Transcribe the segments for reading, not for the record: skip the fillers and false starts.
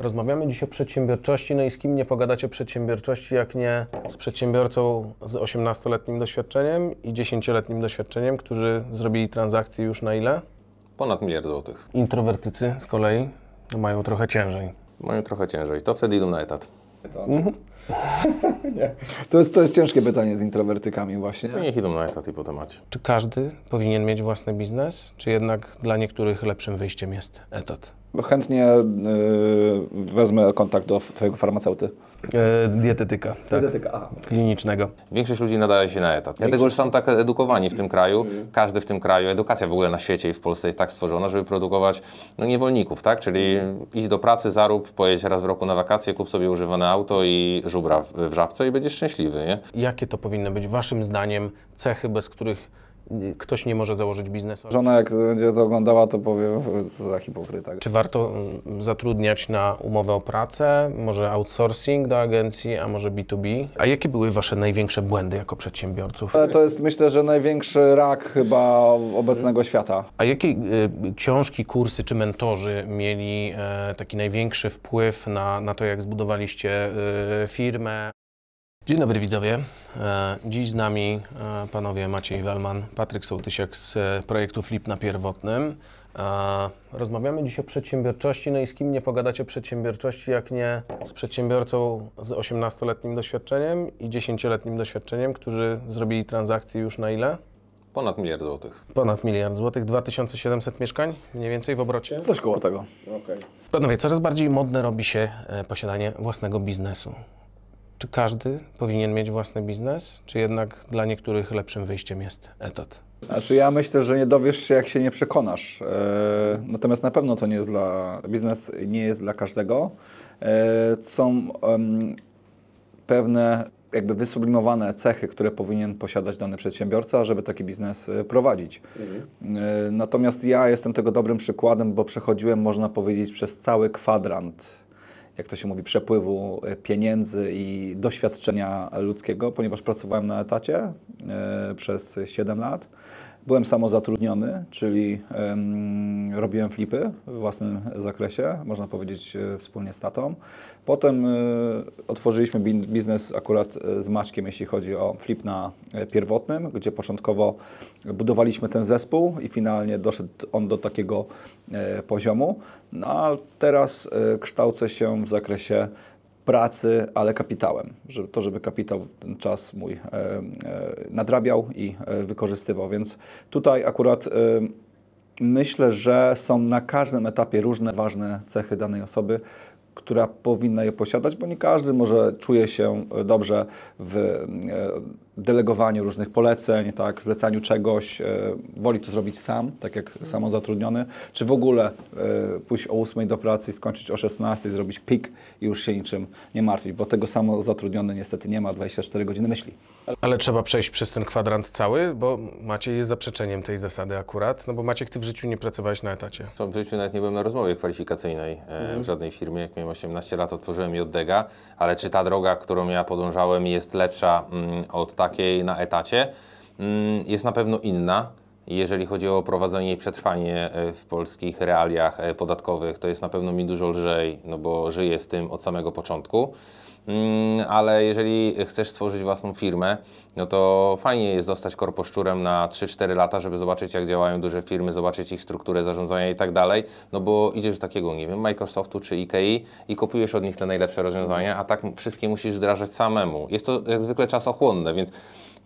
Rozmawiamy dziś o przedsiębiorczości, no i z kim nie pogadać o przedsiębiorczości, jak nie z przedsiębiorcą z 18-letnim doświadczeniem i 10-letnim doświadczeniem, którzy zrobili transakcje już na ile? Ponad 1 miliard złotych. Introwertycy z kolei mają trochę ciężej. Mają trochę ciężej, to wtedy idą na etat. Nie. To jest ciężkie pytanie z introwertykami właśnie. No niech idą na etat i po temacie. Czy każdy powinien mieć własny biznes, czy jednak dla niektórych lepszym wyjściem jest etat? Chętnie wezmę kontakt do twojego farmaceuty. Dietetyka, tak. aha. Klinicznego. Większość ludzi nadaje się na etat. Dlatego, że są tak edukowani w tym kraju, każdy w tym kraju, edukacja w ogóle na świecie i w Polsce jest tak stworzona, żeby produkować niewolników, tak? Czyli idź do pracy, zarób, pojedź raz w roku na wakacje, kup sobie używane auto i żubra w Żabce i będziesz szczęśliwy, nie? Jakie to powinny być waszym zdaniem cechy, bez których ktoś nie może założyć biznesu? Żona jak będzie to oglądała, to powie, co za hipokryta. Czy warto zatrudniać na umowę o pracę, może outsourcing do agencji, a może B2B? A jakie były wasze największe błędy jako przedsiębiorców? To jest, myślę, że największy rak chyba obecnego świata. A jakie książki, kursy czy mentorzy mieli taki największy wpływ na to, jak zbudowaliście firmę? Dzień dobry widzowie. Dziś z nami panowie Maciej Wellman, Patryk Sołtysiak z projektu Flip na Pierwotnym. Rozmawiamy dziś o przedsiębiorczości, no i z kim nie pogadać o przedsiębiorczości, jak nie z przedsiębiorcą z 18-letnim doświadczeniem i 10-letnim doświadczeniem, którzy zrobili transakcje już na ile? Ponad 1 miliard złotych. Ponad 1 miliard złotych, 2700 mieszkań mniej więcej w obrocie? Coś koło tego. Panowie, coraz bardziej modne robi się posiadanie własnego biznesu. Czy każdy powinien mieć własny biznes, czy jednak dla niektórych lepszym wyjściem jest etat? Znaczy ja myślę, że nie dowiesz się, jak się nie przekonasz. Natomiast na pewno to nie jest biznes nie jest dla każdego. Są pewne jakby wysublimowane cechy, które powinien posiadać dany przedsiębiorca, żeby taki biznes prowadzić. Natomiast ja jestem tego dobrym przykładem, bo przechodziłem, można powiedzieć, przez cały kwadrant, jak to się mówi, przepływu pieniędzy i doświadczenia ludzkiego, ponieważ pracowałem na etacie przez 7 lat. Byłem samozatrudniony, czyli robiłem flipy w własnym zakresie, można powiedzieć wspólnie z tatą. Potem otworzyliśmy biznes akurat z Maćkiem, jeśli chodzi o flip na Pierwotnym, gdzie początkowo budowaliśmy ten zespół i finalnie doszedł on do takiego poziomu. No a teraz kształcę się w zakresie pracy, ale kapitałem, żeby kapitał ten czas mój nadrabiał i wykorzystywał, więc tutaj akurat myślę, że są na każdym etapie różne ważne cechy danej osoby, która powinna je posiadać, bo nie każdy może czuje się dobrze w delegowaniu różnych poleceń, tak, zlecaniu czegoś, woli to zrobić sam, tak jak samozatrudniony, czy w ogóle pójść o 8 do pracy i skończyć o 16, zrobić pik i już się niczym nie martwić, bo tego samozatrudniony niestety nie ma 24 godziny myśli. Ale trzeba przejść przez ten kwadrant cały, bo Maciej jest zaprzeczeniem tej zasady akurat, no bo Maciek, ty w życiu nie pracowałeś na etacie. W życiu nawet nie byłem na rozmowie kwalifikacyjnej w żadnej firmie. Jak miałem 18 lat, otworzyłem JDG, ale czy ta droga, którą ja podążałem, jest lepsza od takiej na etacie? Jest na pewno inna. Jeżeli chodzi o prowadzenie i przetrwanie w polskich realiach podatkowych, to jest na pewno mi dużo lżej, no bo żyję z tym od samego początku. Ale jeżeli chcesz stworzyć własną firmę, no to fajnie jest zostać korposzczurem na 3-4 lata, żeby zobaczyć, jak działają duże firmy, zobaczyć ich strukturę zarządzania i tak dalej, no bo idziesz do takiego, nie wiem, Microsoftu czy Ikei i kupujesz od nich te najlepsze rozwiązania, a tak wszystkie musisz wdrażać samemu. Jest to jak zwykle czasochłonne, więc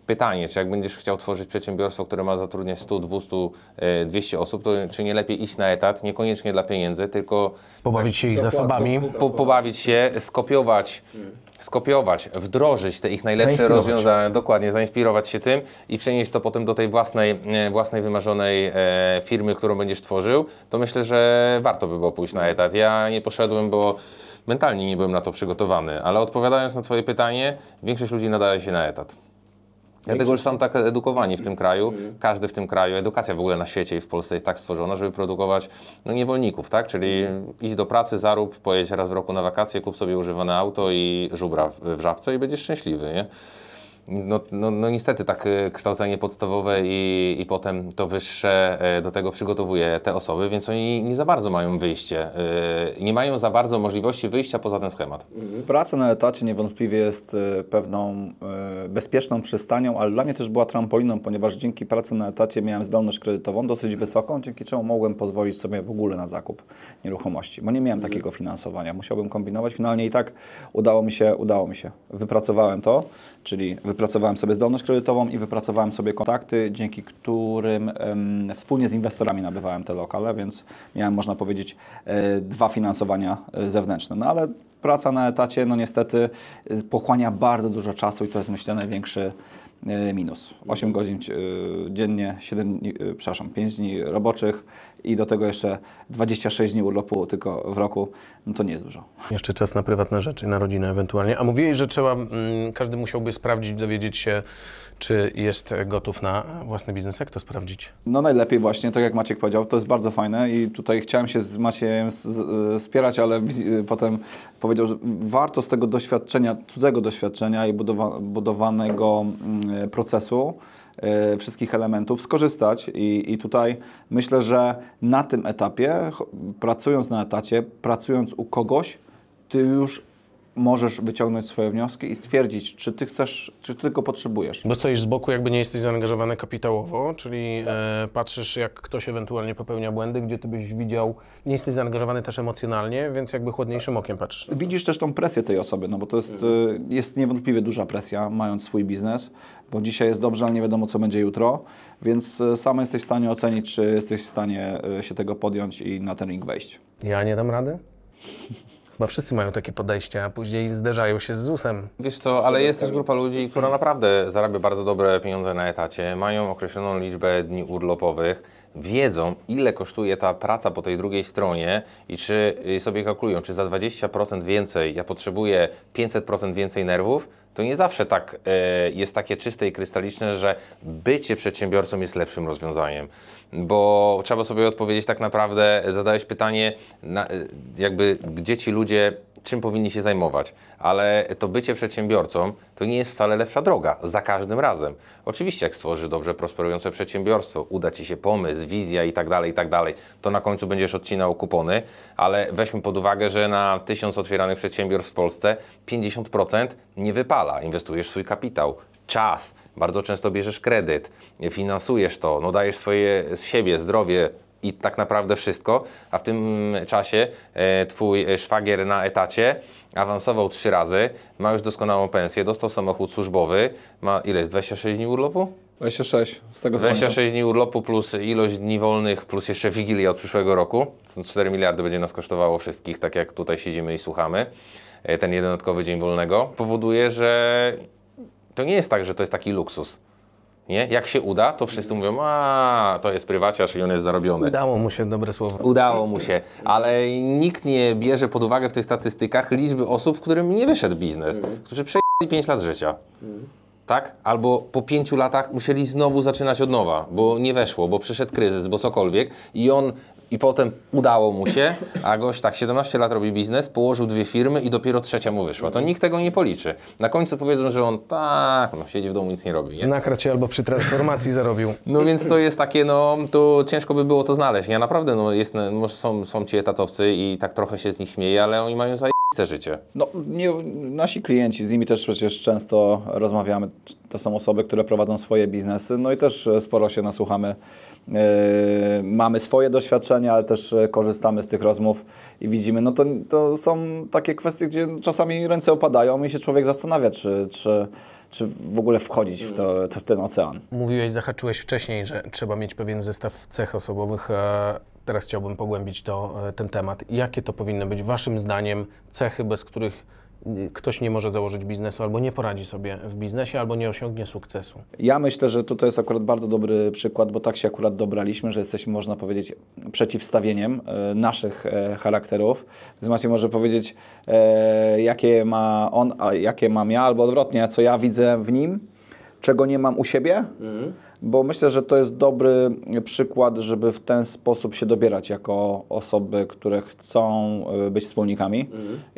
pytanie, czy jak będziesz chciał tworzyć przedsiębiorstwo, które ma zatrudniać 100, 200, 200 osób, to czy nie lepiej iść na etat, niekoniecznie dla pieniędzy, tylko Pobawić się ich zasobami. Pobawić się, skopiować, wdrożyć te ich najlepsze rozwiązania, dokładnie, zainspirować się tym i przenieść to potem do tej własnej wymarzonej firmy, którą będziesz tworzył, to myślę, że warto by było pójść na etat. Ja nie poszedłem, bo mentalnie nie byłem na to przygotowany, ale odpowiadając na twoje pytanie, większość ludzi nadaje się na etat. Dlatego, że są tak edukowani w tym kraju, każdy w tym kraju, edukacja w ogóle na świecie i w Polsce jest tak stworzona, żeby produkować niewolników, tak? Czyli idź do pracy, zarób, pojedź raz w roku na wakacje, kup sobie używane auto i żubra w Żabce i będziesz szczęśliwy, nie? no niestety tak kształcenie podstawowe i potem to wyższe do tego przygotowuje te osoby, więc oni nie za bardzo mają wyjście, nie mają za bardzo możliwości wyjścia poza ten schemat. Praca na etacie niewątpliwie jest pewną bezpieczną przystanią, ale dla mnie też była trampoliną, ponieważ dzięki pracy na etacie miałem zdolność kredytową dosyć wysoką, dzięki czemu mogłem pozwolić sobie w ogóle na zakup nieruchomości, bo nie miałem takiego finansowania, musiałbym kombinować. Finalnie i tak udało mi się. Wypracowałem to, czyli wypracowałem sobie zdolność kredytową i wypracowałem sobie kontakty, dzięki którym wspólnie z inwestorami nabywałem te lokale, więc miałem, można powiedzieć, 2 finansowania zewnętrzne. No ale praca na etacie, no niestety pochłania bardzo dużo czasu i to jest, myślę, największy minus. 8 godzin dziennie, 5 dni roboczych i do tego jeszcze 26 dni urlopu tylko w roku, no to nie jest dużo. Jeszcze czas na prywatne rzeczy, na rodzinę ewentualnie. A mówiłeś, że każdy musiałby sprawdzić, dowiedzieć się, czy jest gotów na własny biznes. Jak to sprawdzić? No najlepiej właśnie, tak jak Maciek powiedział, to jest bardzo fajne i tutaj chciałem się z Maciejem spierać, ale potem powiedział, że warto z tego doświadczenia, cudzego doświadczenia i budowanego procesu, wszystkich elementów skorzystać i tutaj myślę, że na tym etapie, pracując na etacie, pracując u kogoś, ty już możesz wyciągnąć swoje wnioski i stwierdzić, czy ty chcesz, czy ty tylko potrzebujesz. Bo stoisz z boku, jakby nie jesteś zaangażowany kapitałowo, czyli patrzysz, jak ktoś ewentualnie popełnia błędy, gdzie ty byś widział, nie jesteś zaangażowany też emocjonalnie, więc jakby chłodniejszym okiem patrzysz. Widzisz też tą presję tej osoby, no bo to jest niewątpliwie duża presja, mając swój biznes, bo dzisiaj jest dobrze, ale nie wiadomo, co będzie jutro, więc sam jesteś w stanie ocenić, czy jesteś w stanie się tego podjąć i na ten ring wejść. Ja nie dam rady? Bo wszyscy mają takie podejście, a później zderzają się z ZUS-em. Wiesz co, ale jest też grupa ludzi, która naprawdę zarabia bardzo dobre pieniądze na etacie, mają określoną liczbę dni urlopowych, wiedzą, ile kosztuje ta praca po tej drugiej stronie i czy sobie kalkulują, czy za 20% więcej ja potrzebuję 500% więcej nerwów, to nie zawsze tak jest takie czyste i krystaliczne, że bycie przedsiębiorcą jest lepszym rozwiązaniem. Bo trzeba sobie odpowiedzieć tak naprawdę, zadałeś pytanie, jakby gdzie ci ludzie, czym powinni się zajmować, ale to bycie przedsiębiorcą to nie jest wcale lepsza droga, za każdym razem. Oczywiście jak stworzysz dobrze prosperujące przedsiębiorstwo, uda ci się pomysł, wizja i tak dalej, to na końcu będziesz odcinał kupony, ale weźmy pod uwagę, że na 1000 otwieranych przedsiębiorstw w Polsce 50% nie wypala, inwestujesz w swój kapitał, czas, bardzo często bierzesz kredyt, finansujesz to, no dajesz swoje z siebie, zdrowie, i tak naprawdę wszystko, a w tym czasie twój szwagier na etacie awansował 3 razy, ma już doskonałą pensję, dostał samochód służbowy, ma ile jest, 26 dni urlopu? 26, z tego 26 dni urlopu plus ilość dni wolnych, plus jeszcze Wigilia od przyszłego roku. 4 miliardy będzie nas kosztowało wszystkich, tak jak tutaj siedzimy i słuchamy. Ten jeden dodatkowy dzień wolnego powoduje, że to nie jest tak, że to jest taki luksus. Nie? Jak się uda, to wszyscy mówią, a to jest prywaciarz i on jest zarobiony. Udało mu się, dobre słowo. Udało mu się, ale nikt nie bierze pod uwagę w tych statystykach liczby osób, którym nie wyszedł biznes, którzy przejęli 5 lat życia. Tak? Albo po 5 latach musieli znowu zaczynać od nowa, bo nie weszło, bo przyszedł kryzys, bo cokolwiek i potem udało mu się, a gość tak 17 lat robi biznes, położył 2 firmy i dopiero 3 mu wyszła. To nikt tego nie policzy. Na końcu powiedzą, że on siedzi w domu, nic nie robi. Nie? Nakradł się albo przy transformacji zarobił. No więc to jest takie, to ciężko by było to znaleźć. Ja naprawdę, może są ci etatowcy i tak trochę się z nich śmieję, ale oni mają zajebiste życie. No, nasi klienci, z nimi też przecież często rozmawiamy, to są osoby, które prowadzą swoje biznesy, no i też sporo się nasłuchamy. Mamy swoje doświadczenia, ale też korzystamy z tych rozmów i widzimy, no to są takie kwestie, gdzie czasami ręce opadają i się człowiek zastanawia, czy w ogóle wchodzić w ten ocean. Mówiłeś, zahaczyłeś wcześniej, że trzeba mieć pewien zestaw cech osobowych. Teraz chciałbym pogłębić ten temat. Jakie to powinny być waszym zdaniem cechy, bez których ktoś nie może założyć biznesu, albo nie poradzi sobie w biznesie, albo nie osiągnie sukcesu? Ja myślę, że tutaj jest akurat bardzo dobry przykład, bo tak się akurat dobraliśmy, że jesteśmy, można powiedzieć, przeciwstawieniem naszych charakterów. Więc Maciej może powiedzieć, jakie ma on, a jakie mam ja, albo odwrotnie, co ja widzę w nim, czego nie mam u siebie, bo myślę, że to jest dobry przykład, żeby w ten sposób się dobierać jako osoby, które chcą być wspólnikami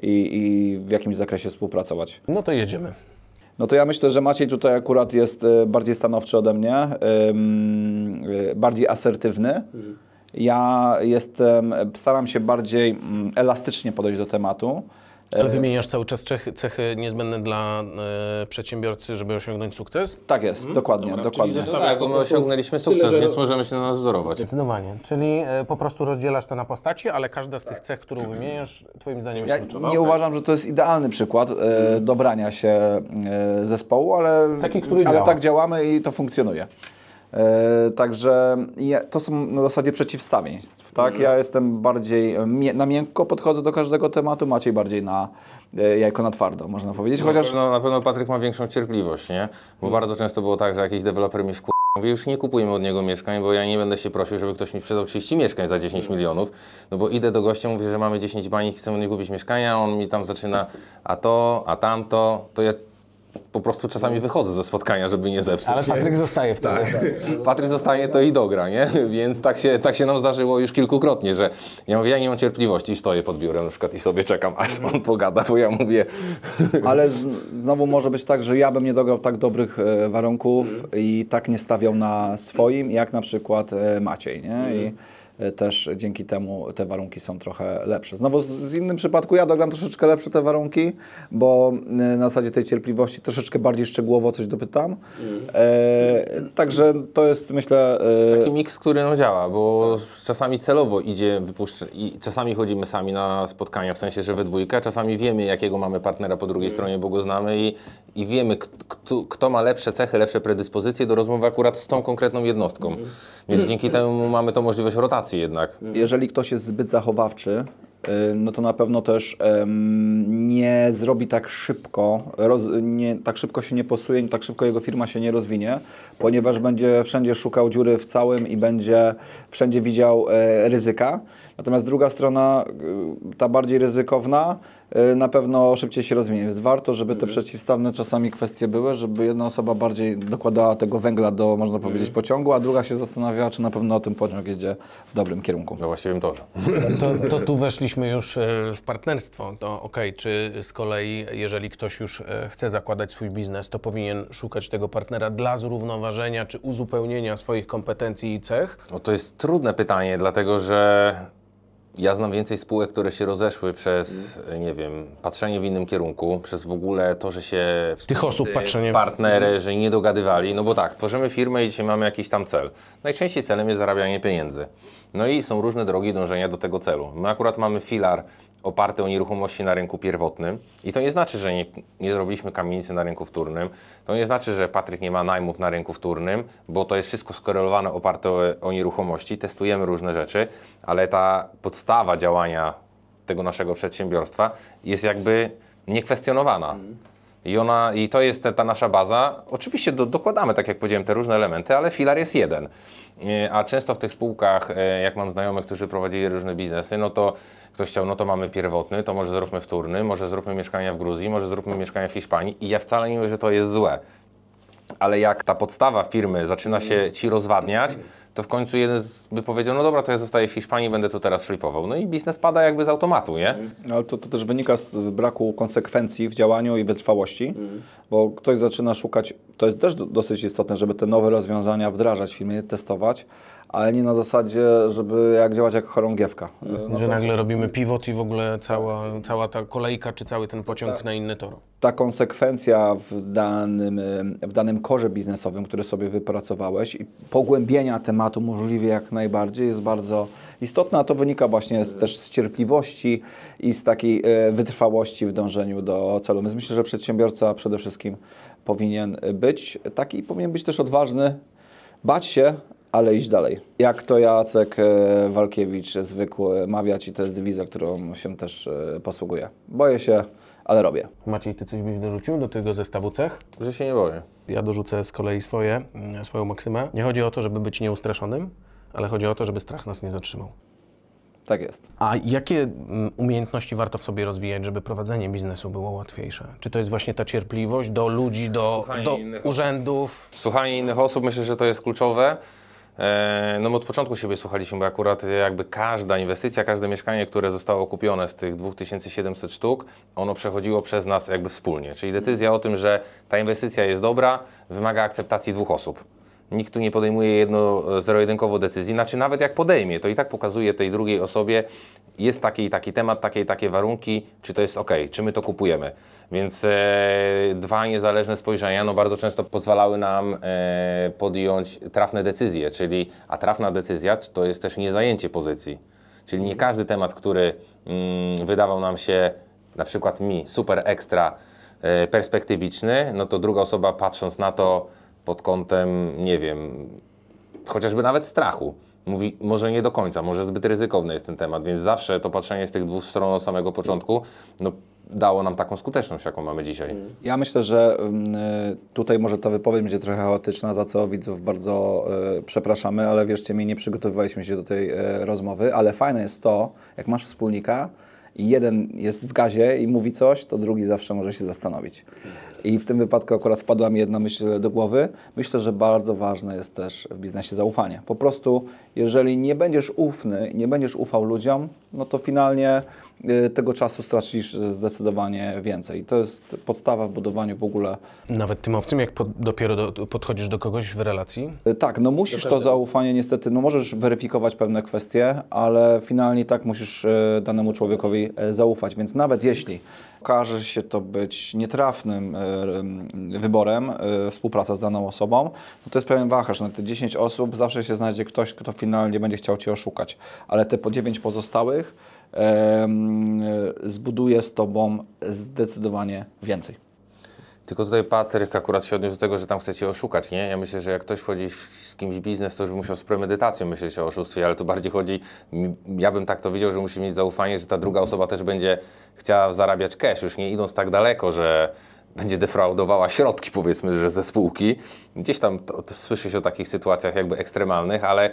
i w jakimś zakresie współpracować. No to jedziemy. No to ja myślę, że Maciej tutaj akurat jest bardziej stanowczy ode mnie, bardziej asertywny. Ja staram się bardziej elastycznie podejść do tematu. Ale wymieniasz cały czas cechy niezbędne dla przedsiębiorcy, żeby osiągnąć sukces? Tak jest, dokładnie. Czyli Tak, bo my osiągnęliśmy sukces, więc możemy się na nas wzorować. Zdecydowanie. Czyli po prostu rozdzielasz to na postaci, ale każda z tych cech, którą wymieniasz, twoim zdaniem Ja jest kluczowa. nie uważam, że to jest idealny przykład dobrania się zespołu, ale, Taki, który ale działa. tak działamy i to funkcjonuje. Także to są na zasadzie przeciwstawieństw. Tak? Ja jestem bardziej na miękko podchodzę do każdego tematu, Maciej bardziej na jajko na twardo, można powiedzieć. Chociaż Na pewno Patryk ma większą cierpliwość, nie? Bo bardzo często było tak, że jakiś deweloper mi mówi, już nie kupujmy od niego mieszkań, bo ja nie będę się prosił, żeby ktoś mi sprzedał 30 mieszkań za 10 milionów, no bo idę do gościa, mówię, że mamy 10 bani, chcemy nie kupić mieszkania, on mi tam zaczyna a to, a tamto, to ja po prostu czasami wychodzę ze spotkania, żeby nie zepsuć. Ale Patryk zostaje wtedy. Patryk zostanie, to i dogra, nie? Więc tak się nam zdarzyło już kilkukrotnie, że ja mówię, ja nie mam cierpliwości i stoję pod biurem na przykład i sobie czekam, aż on pogada, bo ja mówię... ale znowu może być tak, że ja bym nie dograł tak dobrych warunków i tak nie stawiał na swoim, jak na przykład Maciej, nie? I też dzięki temu te warunki są trochę lepsze. Znowu z innym przypadku ja dogram troszeczkę lepsze te warunki, bo na zasadzie tej cierpliwości troszeczkę bardziej szczegółowo coś dopytam. Także to jest, myślę... Taki miks, który no działa, bo czasami celowo idzie i czasami chodzimy sami na spotkania, w sensie, że we dwójkę, czasami wiemy, jakiego mamy partnera po drugiej stronie, bo go znamy i wiemy, kto ma lepsze cechy, lepsze predyspozycje do rozmowy akurat z tą konkretną jednostką. Więc dzięki temu mamy tą możliwość rotacji jednak. Jeżeli ktoś jest zbyt zachowawczy, no to na pewno też nie zrobi tak szybko, tak szybko się nie posuje, tak szybko jego firma się nie rozwinie, ponieważ będzie wszędzie szukał dziury w całym i będzie wszędzie widział ryzyka. Natomiast druga strona, ta bardziej ryzykowna, na pewno szybciej się rozwinie. Więc warto, żeby te przeciwstawne czasami kwestie były, żeby jedna osoba bardziej dokładała tego węgla do, można powiedzieć, pociągu, a druga się zastanawiała, czy na pewno ten pociąg jedzie w dobrym kierunku. We właściwym torze. To tu weszliśmy już w partnerstwo. To okej, czy z kolei, jeżeli ktoś już chce zakładać swój biznes, to powinien szukać tego partnera dla zrównoważenia czy uzupełnienia swoich kompetencji i cech? No to jest trudne pytanie, dlatego że ja znam więcej spółek, które się rozeszły przez, nie wiem, patrzenie w innym kierunku, przez w ogóle to, że się Tych osób patrzenie w... partnery, że nie dogadywali, no bo tak, tworzymy firmę i dzisiaj mamy jakiś tam cel. Najczęściej celem jest zarabianie pieniędzy. No i są różne drogi dążenia do tego celu. My akurat mamy filar oparty o nieruchomości na rynku pierwotnym i to nie znaczy, że nie zrobiliśmy kamienicy na rynku wtórnym, to nie znaczy, że Patryk nie ma najmów na rynku wtórnym, bo to jest wszystko skorelowane, oparte o nieruchomości, testujemy różne rzeczy, ale ta podstawa działania tego naszego przedsiębiorstwa jest jakby niekwestionowana. I to jest ta nasza baza. Oczywiście dokładamy, tak jak powiedziałem, te różne elementy, ale filar jest jeden. A często w tych spółkach, jak mam znajomych, którzy prowadzili różne biznesy, no to ktoś chciał, no to mamy pierwotny, to może zróbmy wtórny, może zróbmy mieszkania w Gruzji, może zróbmy mieszkania w Hiszpanii i ja wcale nie mówię, że to jest złe. Ale jak ta podstawa firmy zaczyna się ci rozwadniać, to w końcu jeden by powiedział, no dobra, to ja zostaję w Hiszpanii, będę tu teraz flipował. No i biznes pada jakby z automatu, nie? Ale to też wynika z braku konsekwencji w działaniu i wytrwałości, bo ktoś zaczyna szukać, to jest też dosyć istotne, żeby te nowe rozwiązania wdrażać w firmie, testować, ale nie na zasadzie, żeby działać jak chorągiewka. Że nagle robimy pivot i w ogóle cała ta kolejka czy cały ten pociąg na inny tor. Ta konsekwencja w danym korze biznesowym, który sobie wypracowałeś i pogłębienia tematu możliwie jak najbardziej jest bardzo istotna, a to wynika właśnie też z cierpliwości i z takiej wytrwałości w dążeniu do celu. Więc myślę, że przedsiębiorca przede wszystkim powinien być taki i powinien być też odważny, bać się, ale iść dalej. Jak to Jacek Walkiewicz zwykł mawiać i to jest dywiza, którą się też posługuję. Boję się, ale robię. Maciej, ty coś byś dorzucił do tego zestawu cech? Że się nie boję. Ja dorzucę z kolei swoją maksymę. Nie chodzi o to, żeby być nieustraszonym, ale chodzi o to, żeby strach nas nie zatrzymał. Tak jest. A jakie umiejętności warto w sobie rozwijać, żeby prowadzenie biznesu było łatwiejsze? Czy to jest właśnie ta cierpliwość do ludzi, do urzędów? Słuchanie innych osób, myślę, że to jest kluczowe. No my od początku siebie słuchaliśmy, bo akurat jakby każda inwestycja, każde mieszkanie, które zostało kupione z tych 2700 sztuk, ono przechodziło przez nas jakby wspólnie. Czyli decyzja o tym, że ta inwestycja jest dobra, wymaga akceptacji 2 osób. Nikt tu nie podejmuje zero-jedynkowo decyzji, znaczy nawet jak podejmie, to i tak pokazuje tej drugiej osobie, jest taki i taki temat, takie i takie warunki, czy to jest ok, czy my to kupujemy. Więc 2 niezależne spojrzenia no bardzo często pozwalały nam podjąć trafne decyzje, a trafna decyzja to jest też niezajęcie pozycji. Czyli nie każdy temat, który wydawał nam się, na przykład mi, super ekstra perspektywiczny, no to druga osoba patrząc na to pod kątem, nie wiem, chociażby nawet strachu. Mówi, może nie do końca, może zbyt ryzykowny jest ten temat, więc zawsze to patrzenie z tych 2 stron od samego początku no, dało nam taką skuteczność, jaką mamy dzisiaj. Ja myślę, że tutaj może ta wypowiedź będzie trochę chaotyczna, za co widzów bardzo przepraszamy, ale wierzcie mi, nie przygotowywaliśmy się do tej rozmowy, ale fajne jest to, jak masz wspólnika i jeden jest w gazie i mówi coś, to drugi zawsze może się zastanowić. I w tym wypadku akurat wpadła mi jedna myśl do głowy. Myślę, że bardzo ważne jest też w biznesie zaufanie. Po prostu, jeżeli nie będziesz ufny, nie będziesz ufał ludziom, no to finalnie tego czasu stracisz zdecydowanie więcej. To jest podstawa w budowaniu w ogóle. Nawet tym obcym, jak dopiero podchodzisz do kogoś w relacji? Tak, no musisz to zaufanie niestety, no możesz weryfikować pewne kwestie, ale finalnie tak musisz danemu człowiekowi zaufać, więc nawet jeśli okaże się to być nietrafnym wyborem, współpraca z daną osobą, no to jest pewien wachlarz. Na te 10 osób zawsze się znajdzie ktoś, kto finalnie będzie chciał Cię oszukać, ale te po 9 pozostałych zbuduje z Tobą zdecydowanie więcej. Tylko tutaj Patryk akurat się odniósł do tego, że tam chce Cię oszukać, nie? Ja myślę, że jak ktoś wchodzi z kimś w biznes, to już musiał z premedytacją myśleć o oszustwie, ale tu bardziej chodzi, ja bym tak to widział, że musisz mieć zaufanie, że ta druga osoba też będzie chciała zarabiać cash, już nie idąc tak daleko, że będzie defraudowała środki, powiedzmy, że ze spółki. Gdzieś tam to słyszy się o takich sytuacjach jakby ekstremalnych, ale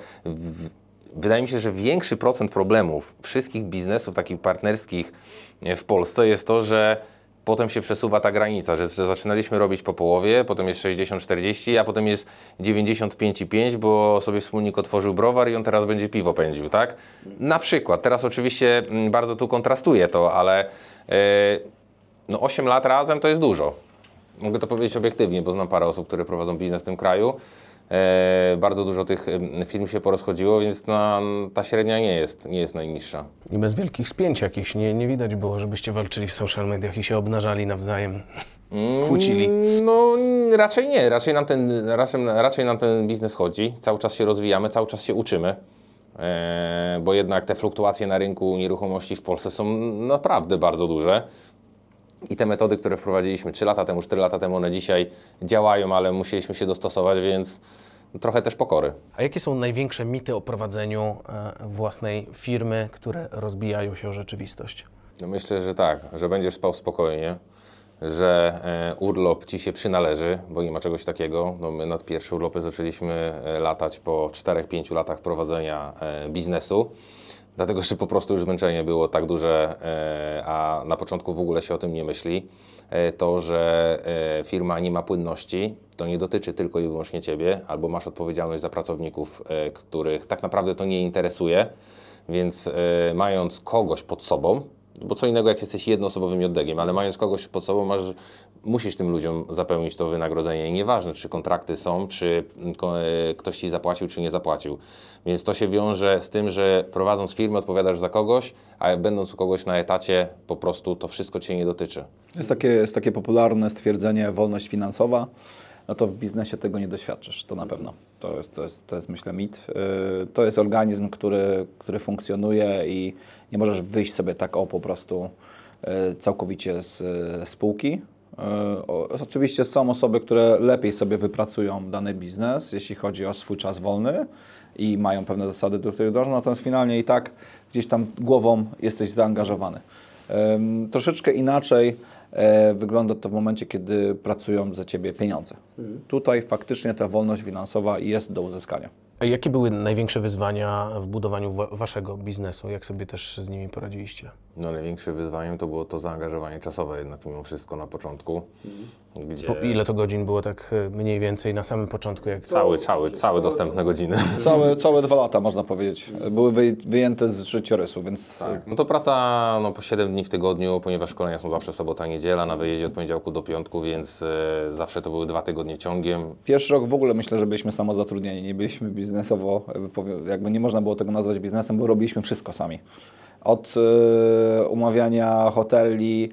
wydaje mi się, że większy procent problemów wszystkich biznesów takich partnerskich w Polsce jest to, że potem się przesuwa ta granica, że zaczynaliśmy robić po połowie, potem jest 60-40, a potem jest 95,5, bo sobie wspólnik otworzył browar i on teraz będzie piwo pędził, tak? Na przykład. Teraz oczywiście bardzo tu kontrastuje to, ale no 8 lat razem to jest dużo. Mogę to powiedzieć obiektywnie, bo znam parę osób, które prowadzą biznes w tym kraju. Bardzo dużo tych firm się porozchodziło, więc ta średnia nie jest najniższa. I bez wielkich spięć jakichś nie widać było, żebyście walczyli w social mediach i się obnażali nawzajem, kłócili. No raczej nie, raczej nam ten biznes chodzi. Cały czas się rozwijamy, cały czas się uczymy, bo jednak te fluktuacje na rynku nieruchomości w Polsce są naprawdę bardzo duże. I te metody, które wprowadziliśmy 3 lata temu, 4 lata temu, one dzisiaj działają, ale musieliśmy się dostosować, więc trochę też pokory. A jakie są największe mity o prowadzeniu własnej firmy, które rozbijają się o rzeczywistość? No myślę, że tak, że będziesz spał spokojnie, że urlop Ci się przynależy, bo nie ma czegoś takiego. No my nad pierwsze urlopy zaczęliśmy latać po 4-5 latach prowadzenia biznesu. Dlatego, że po prostu już zmęczenie było tak duże, a na początku w ogóle się o tym nie myśli. To, że firma nie ma płynności, to nie dotyczy tylko i wyłącznie Ciebie, albo masz odpowiedzialność za pracowników, których tak naprawdę to nie interesuje, więc mając kogoś pod sobą, bo co innego jak jesteś jednoosobowym JDG-iem, ale mając kogoś pod sobą musisz tym ludziom zapełnić to wynagrodzenie i nieważne, czy kontrakty są, czy ktoś Ci zapłacił, czy nie zapłacił. Więc to się wiąże z tym, że prowadząc firmę odpowiadasz za kogoś, a będąc u kogoś na etacie po prostu to wszystko Cię nie dotyczy. Jest takie popularne stwierdzenie wolność finansowa. No to w biznesie tego nie doświadczysz, to na pewno. To jest myślę mit. To jest organizm, który funkcjonuje i nie możesz wyjść sobie tak po prostu całkowicie z spółki. Oczywiście są osoby, które lepiej sobie wypracują dany biznes, jeśli chodzi o swój czas wolny i mają pewne zasady, do których dążą, natomiast finalnie i tak gdzieś tam głową jesteś zaangażowany. Troszeczkę inaczej wygląda to w momencie, kiedy pracują za Ciebie pieniądze. Tutaj faktycznie ta wolność finansowa jest do uzyskania. A jakie były największe wyzwania w budowaniu waszego biznesu? Jak sobie też z nimi poradziliście? No, największym wyzwaniem to było to zaangażowanie czasowe jednak mimo wszystko na początku. Gdzie Ile to godzin było tak mniej więcej na samym początku? Jak... Całe dostępne godziny. Całe 2 lata można powiedzieć. Były wyjęte z życiorysu, więc... Tak. No to praca po 7 dni w tygodniu, ponieważ szkolenia są zawsze sobota, niedziela, na wyjeździe od poniedziałku do piątku, więc zawsze to były 2 tygodnie ciągiem. Pierwszy rok w ogóle myślę, że byliśmy samozatrudnieni, nie byliśmy biznesowo, jakby nie można było tego nazwać biznesem, bo robiliśmy wszystko sami. Od umawiania hoteli,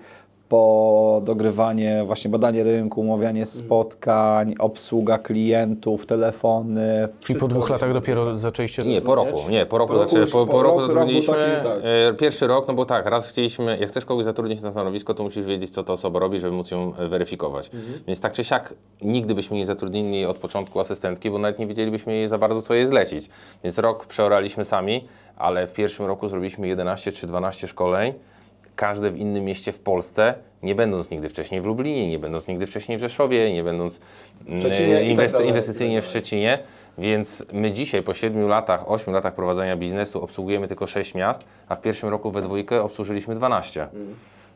po dogrywanie, właśnie badanie rynku, umawianie spotkań, obsługa klientów, telefony. Czyli po 2 latach dopiero zaczęliście Nie, po roku. Nie, po roku zatrudniliśmy. Pierwszy rok, no bo tak, raz chcieliśmy, jak chcesz kogoś zatrudnić na stanowisko, to musisz wiedzieć, co ta osoba robi, żeby móc ją weryfikować. Więc tak czy siak, nigdy byśmy nie zatrudnili od początku asystentki, bo nawet nie wiedzielibyśmy jej za bardzo, co jej zlecić. Więc rok przeoraliśmy sami, ale w pierwszym roku zrobiliśmy 11 czy 12 szkoleń. Każde w innym mieście w Polsce, nie będąc nigdy wcześniej w Lublinie, nie będąc nigdy wcześniej w Rzeszowie, nie będąc inwestycyjnie w Szczecinie. Więc my dzisiaj po 7 latach, 8 latach prowadzenia biznesu obsługujemy tylko 6 miast, a w pierwszym roku we dwójkę obsłużyliśmy 12.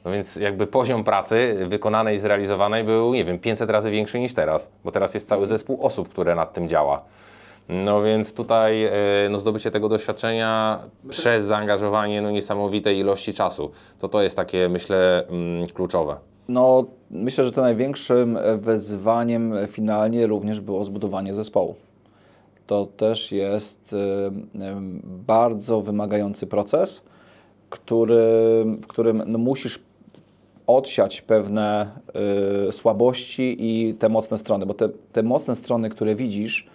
No więc jakby poziom pracy wykonanej i zrealizowanej był, nie wiem, 500 razy większy niż teraz, bo teraz jest cały zespół osób, które nad tym działa. No więc tutaj zdobycie tego doświadczenia przez zaangażowanie niesamowitej ilości czasu, to jest takie, myślę, kluczowe. No, myślę, że to największym wyzwaniem finalnie również było zbudowanie zespołu. To też jest bardzo wymagający proces, w którym musisz odsiać pewne słabości i te mocne strony, bo te mocne strony, które widzisz,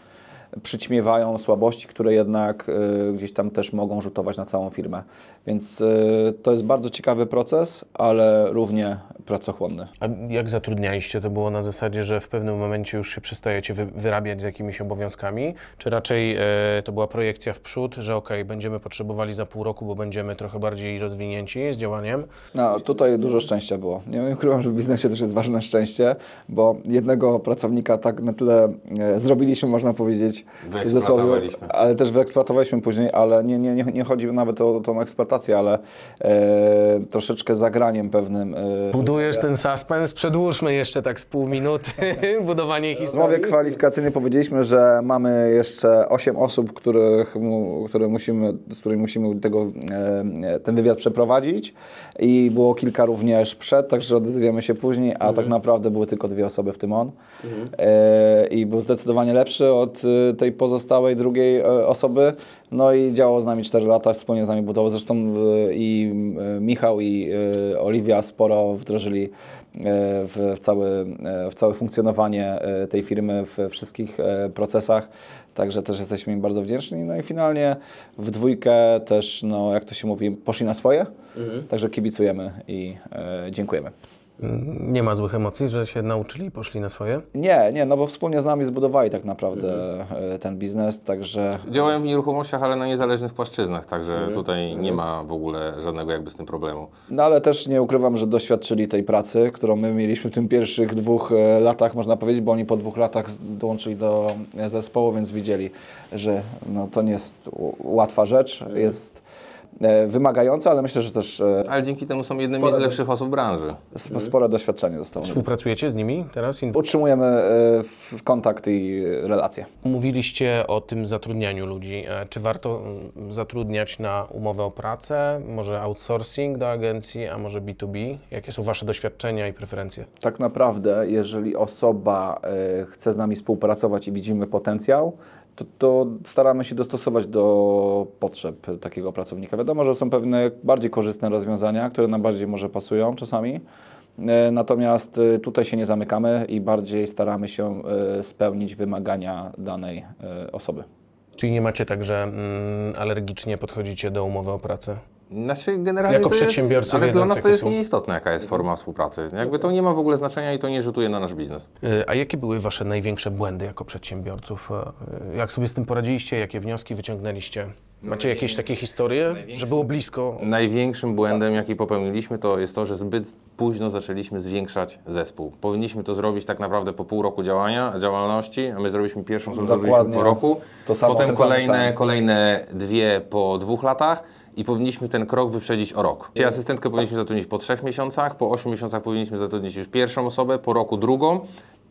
przyćmiewają słabości, które jednak gdzieś tam też mogą rzutować na całą firmę. Więc to jest bardzo ciekawy proces, ale równie pracochłonny. A jak zatrudnialiście? To było na zasadzie, że w pewnym momencie już się przestajecie wyrabiać z jakimiś obowiązkami? Czy raczej to była projekcja w przód, że okej, będziemy potrzebowali za pół roku, bo będziemy trochę bardziej rozwinięci z działaniem? No, tutaj dużo szczęścia było. Nie ukrywam, że w biznesie też jest ważne szczęście, bo jednego pracownika tak na tyle zrobiliśmy, można powiedzieć, w cudzysłowie, ale też wyeksploatowaliśmy później, ale nie chodzi nawet o tą eksploatację, ale troszeczkę zagraniem pewnym. Budujesz ten suspens? Przedłużmy jeszcze tak z pół minuty budowanie historii. W rozmowie kwalifikacyjnej powiedzieliśmy, że mamy jeszcze 8 osób, z którymi musimy ten wywiad przeprowadzić i było kilka również przed, także odezwiemy się później, a tak naprawdę były tylko 2 osoby, w tym on. I był zdecydowanie lepszy od tej pozostałej drugiej osoby. No i działał z nami 4 lata, wspólnie z nami budował. Zresztą i Michał i Oliwia sporo wdrożyli w całe funkcjonowanie tej firmy we wszystkich procesach. Także też jesteśmy im bardzo wdzięczni. No i finalnie w dwójkę też, no jak to się mówi, poszli na swoje. Także kibicujemy i dziękujemy. Nie ma złych emocji, że się nauczyli i poszli na swoje? Nie, no bo wspólnie z nami zbudowali tak naprawdę ten biznes, także... Działają w nieruchomościach, ale na niezależnych płaszczyznach, także tutaj nie ma w ogóle żadnego jakby z tym problemu. No ale też nie ukrywam, że doświadczyli tej pracy, którą my mieliśmy w tym pierwszych 2 latach, można powiedzieć, bo oni po 2 latach dołączyli do zespołu, więc widzieli, że no, to nie jest łatwa rzecz, jest wymagająca, ale myślę, że też... Ale dzięki temu są jednymi z lepszych osób branży. Spore doświadczenie zostało. Współpracujecie z nimi teraz? Utrzymujemy kontakt i relacje. Mówiliście o tym zatrudnianiu ludzi. Czy warto zatrudniać na umowę o pracę, może outsourcing do agencji, a może B2B? Jakie są Wasze doświadczenia i preferencje? Tak naprawdę, jeżeli osoba chce z nami współpracować i widzimy potencjał, to staramy się dostosować do potrzeb takiego pracownika. Wiadomo, że są pewne bardziej korzystne rozwiązania, które nam bardziej może pasują czasami, natomiast tutaj się nie zamykamy i bardziej staramy się spełnić wymagania danej osoby. Czyli nie macie tak, że alergicznie podchodzicie do umowy o pracę? Znaczy generalnie jako to przedsiębiorcy, ale dla nas to jest są... nieistotne, jaka jest forma współpracy. Jakby to nie ma w ogóle znaczenia i to nie rzutuje na nasz biznes. A jakie były Wasze największe błędy jako przedsiębiorców? Jak sobie z tym poradziliście? Jakie wnioski wyciągnęliście? Macie jakieś takie historie, że było blisko? Największym błędem, jaki popełniliśmy, to jest to, że zbyt późno zaczęliśmy zwiększać zespół. Powinniśmy to zrobić tak naprawdę po pół roku działalności, a my zrobiliśmy pierwszą, którą zrobiliśmy po roku. To samo Potem kolejne dwie po 2 latach i powinniśmy ten krok wyprzedzić o rok. Czyli asystentkę powinniśmy zatrudnić po 3 miesiącach, po 8 miesiącach powinniśmy zatrudnić już pierwszą osobę, po roku drugą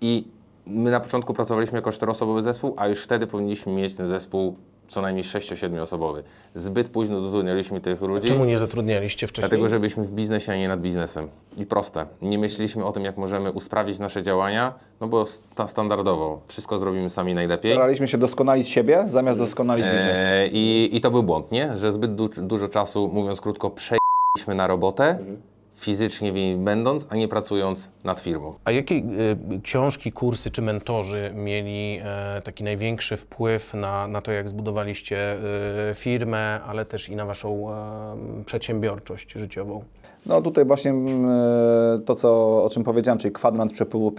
i my na początku pracowaliśmy jako 4-osobowy zespół, a już wtedy powinniśmy mieć ten zespół co najmniej 6-7 osobowy. Zbyt późno zatrudnialiśmy tych ludzi. Czemu nie zatrudnialiście wcześniej? Dlatego, że byliśmy w biznesie, a nie nad biznesem. I proste. Nie myśleliśmy o tym, jak możemy usprawnić nasze działania, no bo standardowo wszystko zrobimy sami najlepiej. Staraliśmy się doskonalić siebie, zamiast doskonalić biznes. I to był błąd, nie? Że zbyt dużo czasu, mówiąc krótko, przejęliśmy na robotę, fizycznie w niej będąc, a nie pracując nad firmą. A jakie książki, kursy czy mentorzy mieli taki największy wpływ na to, jak zbudowaliście firmę, ale też i na waszą przedsiębiorczość życiową? No tutaj właśnie to, o czym powiedziałem, czyli kwadrans przepływu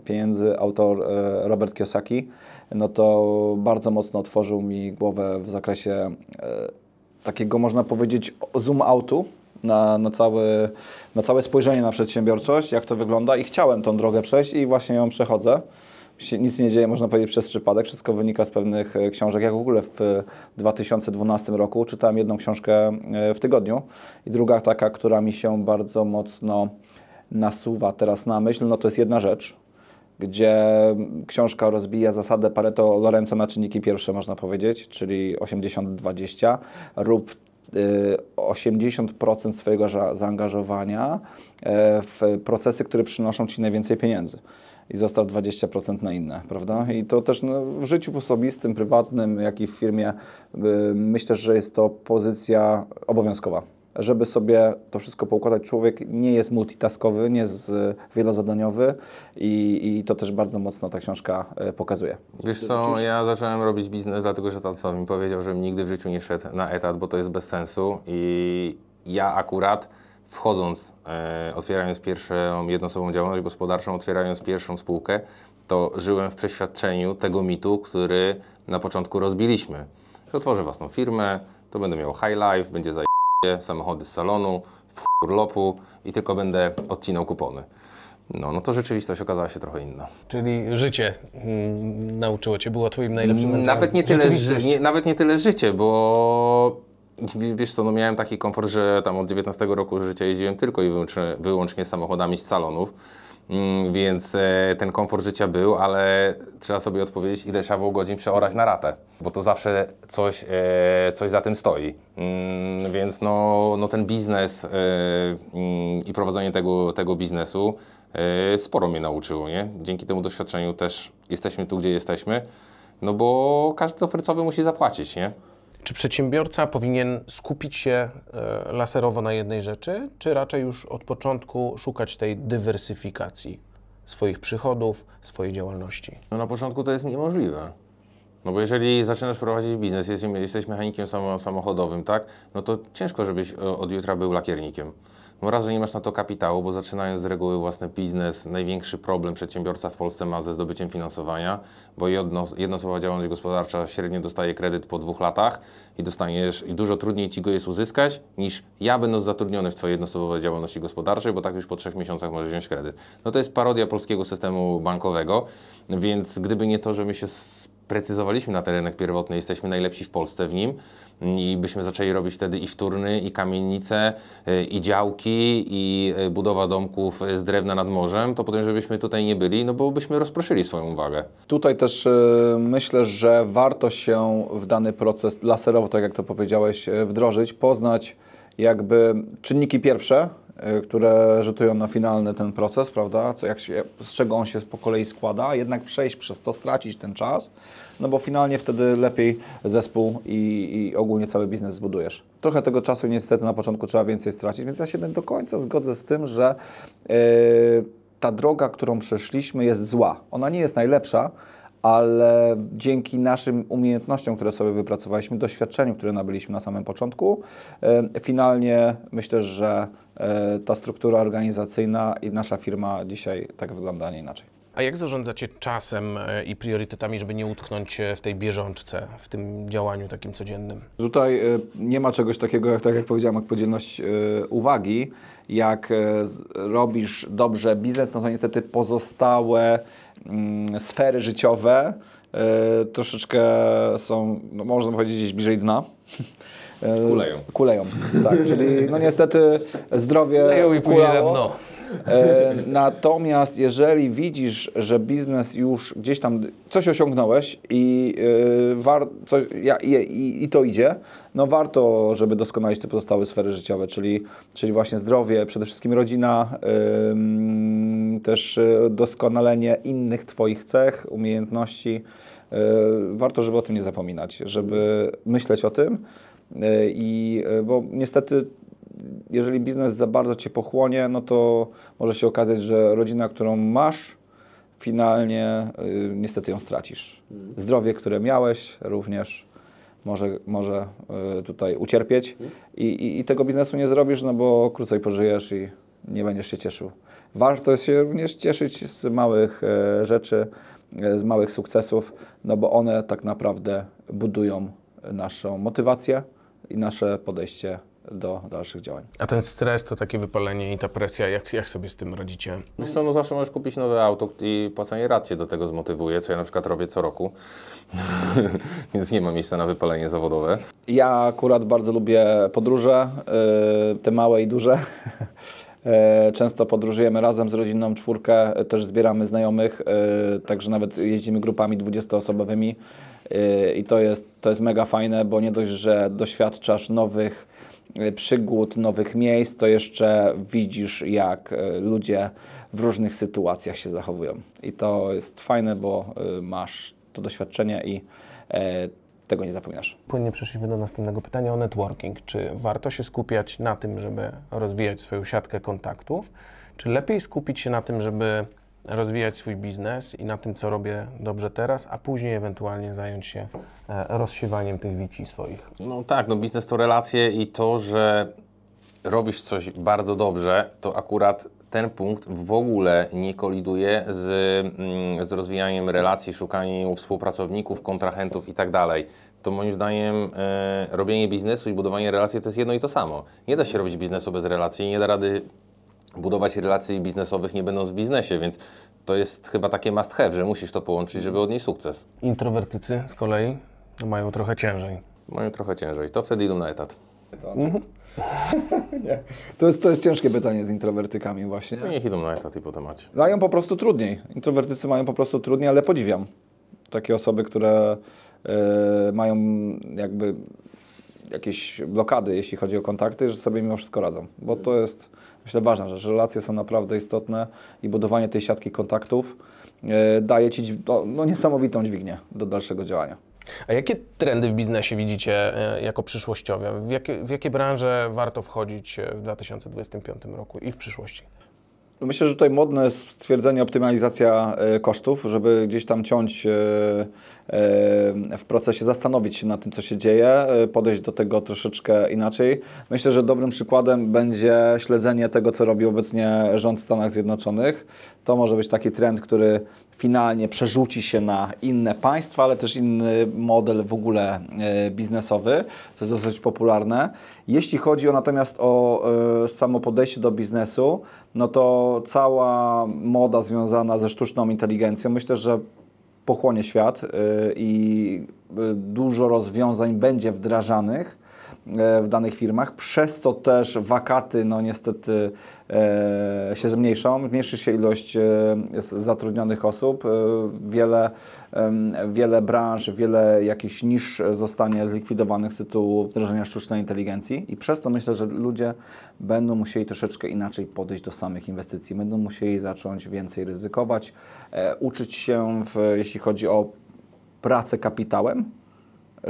pieniędzy, autor Robert Kiyosaki, no to bardzo mocno otworzył mi głowę w zakresie takiego, można powiedzieć, zoom outu na całe spojrzenie na przedsiębiorczość, jak to wygląda i chciałem tą drogę przejść i właśnie ją przechodzę. Nic nie dzieje, można powiedzieć, przez przypadek. Wszystko wynika z pewnych książek. Jak w ogóle w 2012 roku czytałem jedną książkę w tygodniu i druga taka, która mi się bardzo mocno nasuwa teraz na myśl, no to jest Jedna rzecz, gdzie książka rozbija zasadę Pareto Lorenza na czynniki pierwsze, można powiedzieć, czyli 80-20. Rób 80% swojego zaangażowania w procesy, które przynoszą Ci najwięcej pieniędzy i zostaw 20% na inne, prawda? I to też w życiu osobistym, prywatnym, jak i w firmie myślę, że jest to pozycja obowiązkowa. Żeby sobie to wszystko poukładać, człowiek nie jest multitaskowy, nie jest wielozadaniowy i to też bardzo mocno ta książka pokazuje. Wiesz co, ja zacząłem robić biznes, dlatego że tata mi powiedział, żebym nigdy w życiu nie szedł na etat, bo to jest bez sensu i ja akurat wchodząc, otwierając pierwszą jednoosobową działalność gospodarczą, otwierając pierwszą spółkę, to żyłem w przeświadczeniu tego mitu, który na początku rozbiliśmy. Że otworzę własną firmę, to będę miał high life, będzie samochody z salonu, urlopu i tylko będę odcinał kupony. No to rzeczywistość okazała się trochę inna. Czyli życie nauczyło Cię, było Twoim najlepszym mentorem? Nawet nie tyle życie, bo wiesz co, no miałem taki komfort, że tam od 19 roku życia jeździłem tylko i wyłącznie samochodami z salonów. Więc ten komfort życia był, ale trzeba sobie odpowiedzieć, ile trzeba było godzin przeorać na ratę, bo to zawsze coś za tym stoi. Więc no ten biznes i prowadzenie tego biznesu sporo mnie nauczyło, nie? Dzięki temu doświadczeniu też jesteśmy tu, gdzie jesteśmy, no bo każdy ofercowy musi zapłacić, nie? Czy przedsiębiorca powinien skupić się laserowo na jednej rzeczy, czy raczej już od początku szukać tej dywersyfikacji swoich przychodów, swojej działalności? No na początku to jest niemożliwe. No bo jeżeli zaczynasz prowadzić biznes, jesteś mechanikiem samochodowym, tak? No to ciężko, żebyś od jutra był lakiernikiem. No raz, że nie masz na to kapitału, bo zaczynając z reguły własny biznes, największy problem przedsiębiorca w Polsce ma ze zdobyciem finansowania, bo jednoosobowa działalność gospodarcza średnio dostaje kredyt po 2 latach i dużo trudniej Ci go jest uzyskać, niż ja będąc zatrudniony w Twojej jednoosobowej działalności gospodarczej, bo tak już po 3 miesiącach możesz wziąć kredyt. No to jest parodia polskiego systemu bankowego, więc gdyby nie to, że my się precyzowaliśmy na ten rynek pierwotny, jesteśmy najlepsi w Polsce w nim i byśmy zaczęli robić wtedy i wtórny, i kamienice, i działki, i budowa domków z drewna nad morzem, to potem, żebyśmy tutaj nie byli, no bo byśmy rozproszyli swoją uwagę. Tutaj też myślę, że warto się w dany proces laserowo, tak jak to powiedziałeś, wdrożyć, poznać jakby czynniki pierwsze, które rzutują na finalny ten proces, prawda? Z czego on się po kolei składa, jednak przejść przez to, stracić ten czas, no bo finalnie wtedy lepiej zespół i ogólnie cały biznes zbudujesz. Trochę tego czasu niestety na początku trzeba więcej stracić, więc ja się do końca zgodzę z tym, że ta droga, którą przeszliśmy, jest zła. Ona nie jest najlepsza, ale dzięki naszym umiejętnościom, które sobie wypracowaliśmy, doświadczeniu, które nabyliśmy na samym początku, finalnie myślę, że ta struktura organizacyjna i nasza firma dzisiaj tak wygląda, a nie inaczej. A jak zarządzacie czasem i priorytetami, żeby nie utknąć w tej bieżączce, w tym działaniu takim codziennym? Tutaj nie ma czegoś takiego, tak jak powiedziałem, jak podzielność uwagi. Jak robisz dobrze biznes, no to niestety pozostałe sfery życiowe troszeczkę są, no można powiedzieć, gdzieś bliżej dna. Kuleją. Kuleją, tak, czyli no niestety zdrowie Leją i później na kulało. dno. Natomiast jeżeli widzisz, że biznes już gdzieś tam coś osiągnąłeś i to idzie, no warto, żeby doskonalić te pozostałe sfery życiowe, czyli właśnie zdrowie, przede wszystkim rodzina, też doskonalenie innych Twoich cech, umiejętności. Warto, żeby o tym nie zapominać, żeby myśleć o tym, bo niestety jeżeli biznes za bardzo Cię pochłonie, no to może się okazać, że rodzina, którą masz, finalnie niestety ją stracisz. Zdrowie, które miałeś, również może tutaj ucierpieć i tego biznesu nie zrobisz, no bo krócej pożyjesz i nie będziesz się cieszył. Warto się również cieszyć z małych rzeczy, z małych sukcesów, no bo one tak naprawdę budują naszą motywację i nasze podejście do dalszych działań. A ten stres, to takie wypalenie i ta presja, jak sobie z tym radzicie? Wiesz co, no zawsze możesz kupić nowe auto i płacenie rat cię do tego zmotywuje, co ja na przykład robię co roku, więc nie ma miejsca na wypalenie zawodowe. Ja akurat bardzo lubię podróże, te małe i duże. Często podróżujemy razem z rodziną, czwórkę, też zbieramy znajomych, także nawet jeździmy grupami 20-osobowymi i to jest mega fajne, bo nie dość, że doświadczasz nowych przygód, nowych miejsc, to jeszcze widzisz, jak ludzie w różnych sytuacjach się zachowują. I to jest fajne, bo masz to doświadczenie i tego nie zapominasz. Płynnie przeszliśmy do następnego pytania o networking. Czy warto się skupiać na tym, żeby rozwijać swoją siatkę kontaktów, czy lepiej skupić się na tym, żeby rozwijać swój biznes i na tym, co robię dobrze teraz, a później ewentualnie zająć się rozsiewaniem tych wici swoich? No tak, no biznes to relacje i to, że robisz coś bardzo dobrze, to akurat ten punkt w ogóle nie koliduje z rozwijaniem relacji, szukaniem współpracowników, kontrahentów i tak dalej. To moim zdaniem robienie biznesu i budowanie relacji to jest jedno i to samo. Nie da się robić biznesu bez relacji, nie da rady budować relacji biznesowych nie będąc w biznesie, więc to jest chyba takie must have, że musisz to połączyć, żeby odnieść sukces. Introwertycy z kolei mają trochę ciężej. Mają trochę ciężej, to wtedy idą na etat. Nie. To jest ciężkie pytanie z introwertykami właśnie. No niech idą na etat i po temacie. Mają po prostu trudniej. Introwertycy mają po prostu trudniej, ale podziwiam takie osoby, które mają jakby jakieś blokady, jeśli chodzi o kontakty, że sobie mimo wszystko radzą. Bo to jest, myślę, ważna rzecz. Relacje są naprawdę istotne i budowanie tej siatki kontaktów daje Ci niesamowitą dźwignię do dalszego działania. A jakie trendy w biznesie widzicie jako przyszłościowe? W jakie branże warto wchodzić w 2025 roku i w przyszłości? Myślę, że tutaj modne jest stwierdzenie optymalizacja kosztów, żeby gdzieś tam ciąć w procesie, zastanowić się nad tym, co się dzieje, podejść do tego troszeczkę inaczej. Myślę, że dobrym przykładem będzie śledzenie tego, co robi obecnie rząd w Stanach Zjednoczonych. To może być taki trend, który finalnie przerzuci się na inne państwa, ale też inny model w ogóle biznesowy. To jest dosyć popularne. Jeśli chodzi natomiast o samo podejście do biznesu, no to cała moda związana ze sztuczną inteligencją, myślę, że pochłonie świat i dużo rozwiązań będzie wdrażanych w danych firmach, przez co też wakaty no niestety się zmniejszy się ilość zatrudnionych osób, wiele branż, wiele jakichś nisz zostanie zlikwidowanych z tytułu wdrożenia sztucznej inteligencji i przez to myślę, że ludzie będą musieli troszeczkę inaczej podejść do samych inwestycji, będą musieli zacząć więcej ryzykować, uczyć się, jeśli chodzi o pracę kapitałem,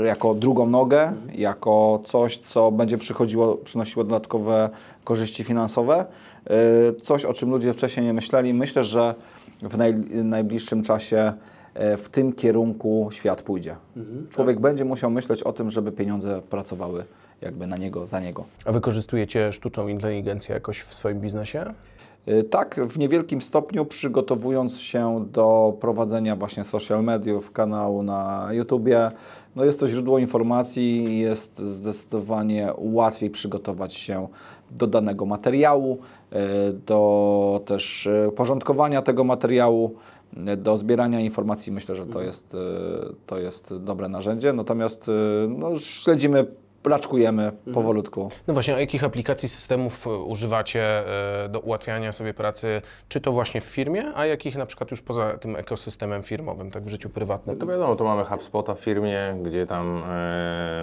jako drugą nogę, jako coś, co będzie przynosiło dodatkowe korzyści finansowe. Coś, o czym ludzie wcześniej nie myśleli. Myślę, że w najbliższym czasie w tym kierunku świat pójdzie. Człowiek będzie musiał myśleć o tym, żeby pieniądze pracowały jakby na niego, za niego. A wykorzystujecie sztuczną inteligencję jakoś w swoim biznesie? Tak, w niewielkim stopniu przygotowując się do prowadzenia właśnie social mediów, kanału na YouTubie. No jest to źródło informacji i jest zdecydowanie łatwiej przygotować się do danego materiału, do też porządkowania tego materiału, do zbierania informacji. Myślę, że to jest dobre narzędzie, natomiast no, śledzimy, raczkujemy powolutku. No właśnie, a jakich aplikacji, systemów używacie do ułatwiania sobie pracy, czy to właśnie w firmie, a jakich na przykład już poza tym ekosystemem firmowym, tak w życiu prywatnym? To wiadomo, to mamy HubSpota w firmie, gdzie tam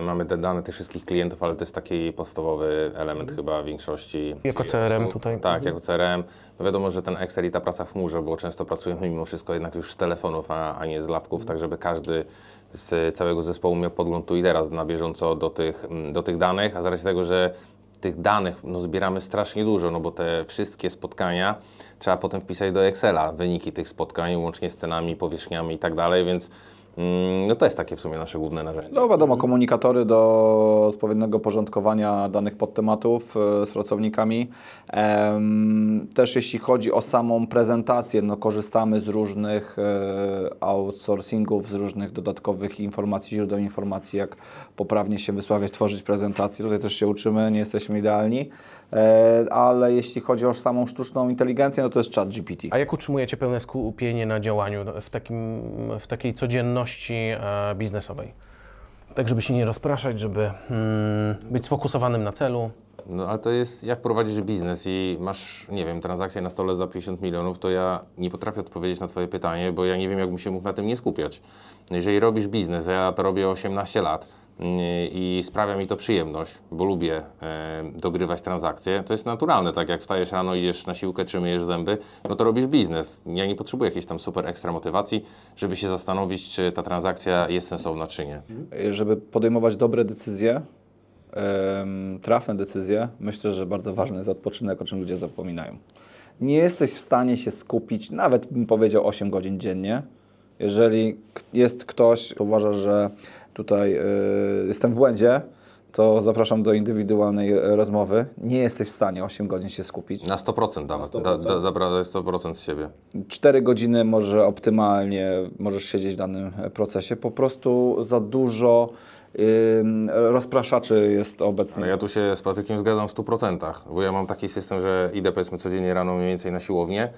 mamy te dane tych wszystkich klientów, ale to jest taki podstawowy element chyba większości. Jako CRM tutaj? Tak, jako CRM. No wiadomo, że ten Excel i ta praca w chmurze, bo często pracujemy mimo wszystko jednak już z telefonów, a nie z lapków, tak żeby każdy z całego zespołu miał podgląd tu i teraz na bieżąco do tych danych, a z racji tego, że tych danych zbieramy strasznie dużo, no bo te wszystkie spotkania trzeba potem wpisać do Excela, wyniki tych spotkań, łącznie z cenami, powierzchniami i tak dalej, więc no to jest takie w sumie nasze główne narzędzie. No wiadomo, komunikatory do odpowiedniego porządkowania danych podtematów z pracownikami. Też jeśli chodzi o samą prezentację, no korzystamy z różnych outsourcingów, z różnych dodatkowych informacji, źródeł informacji, jak poprawnie się wysławiać, tworzyć prezentacje. Tutaj też się uczymy, nie jesteśmy idealni, ale jeśli chodzi o samą sztuczną inteligencję, no to jest ChatGPT. A jak utrzymujecie pełne skupienie na działaniu w takiej codzienności biznesowej? Tak, żeby się nie rozpraszać, żeby być sfokusowanym na celu. No ale to jest, jak prowadzisz biznes i masz, nie wiem, transakcję na stole za 50 milionów, to ja nie potrafię odpowiedzieć na Twoje pytanie, bo ja nie wiem, jakbym się mógł na tym nie skupiać. Jeżeli robisz biznes, a ja to robię 18 lat i sprawia mi to przyjemność, bo lubię dogrywać transakcje, to jest naturalne, tak jak wstajesz rano, idziesz na siłkę czy myjesz zęby, no to robisz biznes. Ja nie potrzebuję jakiejś tam super ekstra motywacji, żeby się zastanowić, czy ta transakcja jest sensowna, czy nie. Żeby podejmować dobre decyzje, trafne decyzje, myślę, że bardzo ważny jest odpoczynek, o czym ludzie zapominają. Nie jesteś w stanie się skupić, nawet bym powiedział 8 godzin dziennie. Jeżeli jest ktoś, kto uważa, że tutaj jestem w błędzie, to zapraszam do indywidualnej rozmowy. Nie jesteś w stanie 8 godzin się skupić. Na 100% nawet, 100% z siebie. 4 godziny może optymalnie możesz siedzieć w danym procesie. Po prostu za dużo rozpraszaczy jest obecnie. Ja tu się z Patrykiem zgadzam w 100%, bo ja mam taki system, że idę powiedzmy codziennie rano mniej więcej na siłownię,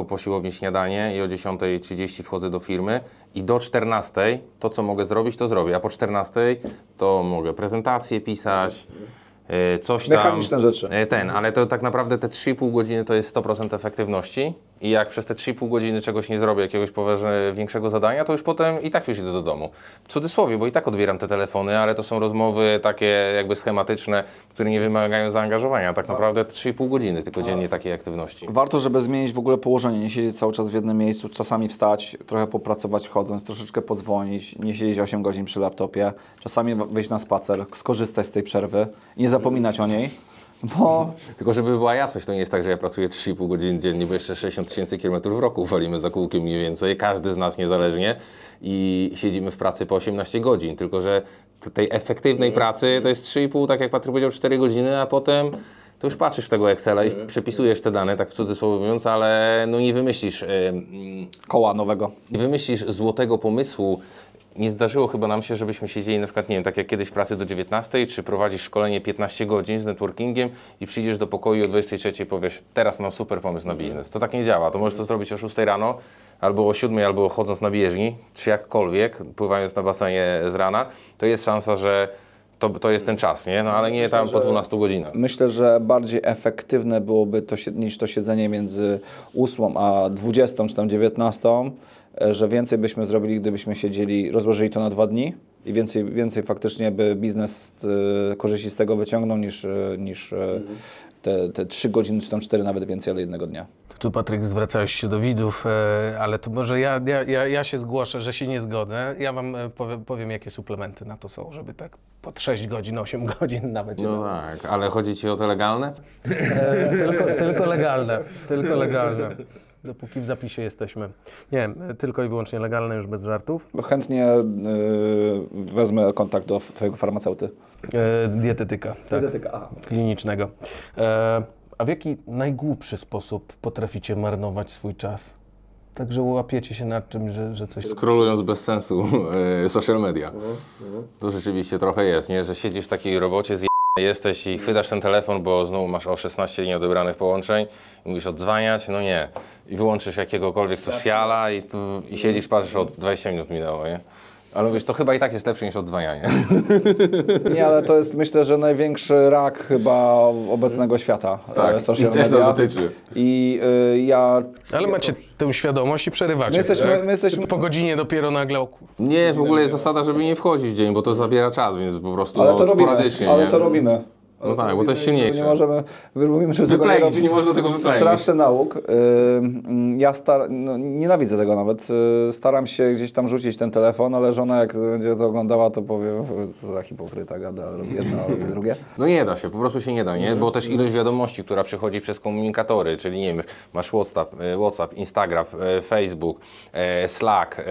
po siłowni śniadanie i o 10:30 wchodzę do firmy i do 14:00 to, co mogę zrobić, to zrobię, a po 14:00 to mogę prezentację pisać, coś tam. Mechaniczne rzeczy. Ale to tak naprawdę te 3,5 godziny to jest 100% efektywności i jak przez te 3,5 godziny czegoś nie zrobię, jakiegoś większego zadania, to już potem i tak już idę do domu. W cudzysłowie, bo i tak odbieram te telefony, ale to są rozmowy takie jakby schematyczne, które nie wymagają zaangażowania. Tak naprawdę 3,5 godziny tylko dziennie takiej aktywności. Warto, żeby zmienić w ogóle położenie, nie siedzieć cały czas w jednym miejscu, czasami wstać, trochę popracować chodząc, troszeczkę podzwonić, nie siedzieć 8 godzin przy laptopie, czasami wyjść na spacer, skorzystać z tej przerwy i nie zapominać o niej, bo... Tylko żeby była jasność, to nie jest tak, że ja pracuję 3,5 godziny dziennie, bo jeszcze 60 000 kilometrów w roku walimy za kółkiem mniej więcej, każdy z nas niezależnie i siedzimy w pracy po 18 godzin, tylko że tej efektywnej pracy to jest 3,5, tak jak Patryk powiedział, 4 godziny, a potem to już patrzysz w tego Excela i przepisujesz te dane, tak w cudzysłowie mówiąc, ale no nie wymyślisz koła nowego. Nie wymyślisz złotego pomysłu. Nie zdarzyło chyba nam się, żebyśmy siedzieli na przykład, nie wiem, tak jak kiedyś w pracy do 19, czy prowadzisz szkolenie 15 godzin z networkingiem i przyjdziesz do pokoju o 23 i powiesz, teraz mam super pomysł na biznes. To tak nie działa. To możesz to zrobić o 6 rano, albo o 7, albo chodząc na bieżni, czy jakkolwiek, pływając na basenie z rana, to jest szansa, że to jest ten czas, nie? No ale nie tam po 12 godzinach. Myślę, że bardziej efektywne byłoby to niż to siedzenie między 8 a 20 czy tam 19, że więcej byśmy zrobili, gdybyśmy siedzieli, rozłożyli to na 2 dni i więcej faktycznie by biznes korzyści z tego wyciągnął niż te 3 godziny czy tam 4 nawet więcej, ale jednego dnia. Tu Patryk zwracałeś się do widzów, ale to może ja się zgłoszę, że się nie zgodzę. Ja wam powiem, jakie suplementy na to są, żeby tak po 6 godzin, 8 godzin nawet. No tak, ale chodzi Ci o te legalne? Tylko legalne, tylko legalne. Dopóki w zapisie jesteśmy. Nie, tylko i wyłącznie legalne, już bez żartów. Chętnie wezmę kontakt do Twojego farmaceuty. Dietetyka, tak. Dietetyka, aha. Klinicznego. A w jaki najgłupszy sposób potraficie marnować swój czas? Także łapiecie się nad czymś, że coś... Skrolując bez sensu social media. To rzeczywiście trochę jest, nie? Że siedzisz w takiej robocie, jesteś i chwytasz ten telefon, bo znowu masz o 16 nieodebranych połączeń i mówisz odzwaniać, no nie. I wyłączysz jakiegokolwiek sociala i siedzisz, patrzysz, od 20 minut minęło, nie? Ale wiesz, to chyba i tak jest lepsze niż odzwanianie. Nie, ale to jest, myślę, że największy rak chyba obecnego świata. Tak, social i też media. to dotyczy. I ja... Ale macie tę świadomość i przerywacie. My jesteśmy... Po godzinie dopiero nagle Nie, w ogóle jest zasada, żeby nie wchodzić w dzień, bo to zabiera czas, więc po prostu Ale to robimy, sporadycznie. ale nie? to robimy. No tak, bo to jest silniejsze. Nie możemy, mówimy, że tego nie Wyplenić, robić. nie można tego wyplenić. Straszny nauk. Ja nienawidzę tego nawet. Staram się gdzieś tam rzucić ten telefon, ale żona jak będzie to oglądała, to powie, co za hipokryta gada, robi jedno, robi drugie. No nie da się, po prostu się nie da, nie? Bo też ilość wiadomości, która przychodzi przez komunikatory, czyli nie wiem, masz WhatsApp, Instagram, Facebook, Slack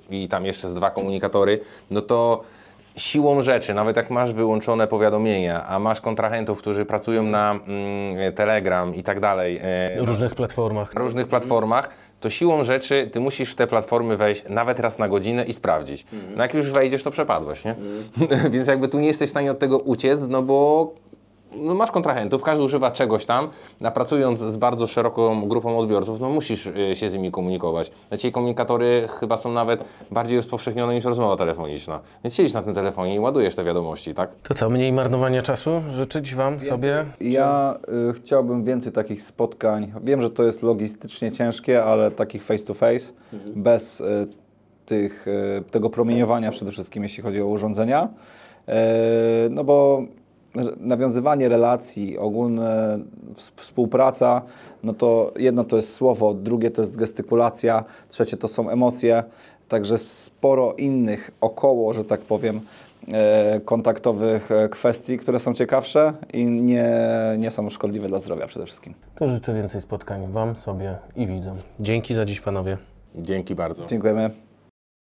i tam jeszcze z 2 komunikatory, no to siłą rzeczy, nawet jak masz wyłączone powiadomienia, a masz kontrahentów, którzy pracują na Telegram i tak dalej, na różnych platformach, to siłą rzeczy ty musisz w te platformy wejść nawet raz na godzinę i sprawdzić. No jak już wejdziesz, to przepadłeś, nie? Więc jakby tu nie jesteś w stanie od tego uciec, no bo masz kontrahentów, każdy używa czegoś tam, a pracując z bardzo szeroką grupą odbiorców, no musisz się z nimi komunikować. Dzisiaj komunikatory chyba są nawet bardziej rozpowszechnione niż rozmowa telefoniczna. Więc siedzisz na tym telefonie i ładujesz te wiadomości, tak? To co, mniej marnowania czasu życzyć Wam sobie? Ja chciałbym więcej takich spotkań. Wiem, że to jest logistycznie ciężkie, ale takich face to face, bez tego promieniowania przede wszystkim, jeśli chodzi o urządzenia. No bo nawiązywanie relacji, ogólna współpraca, no to jedno to jest słowo, drugie to jest gestykulacja, trzecie to są emocje, także sporo innych około, że tak powiem, kontaktowych kwestii, które są ciekawsze i nie są szkodliwe dla zdrowia przede wszystkim. To życzę więcej spotkań Wam, sobie i widzom. Dzięki za dziś, panowie. Dzięki bardzo. Dziękujemy.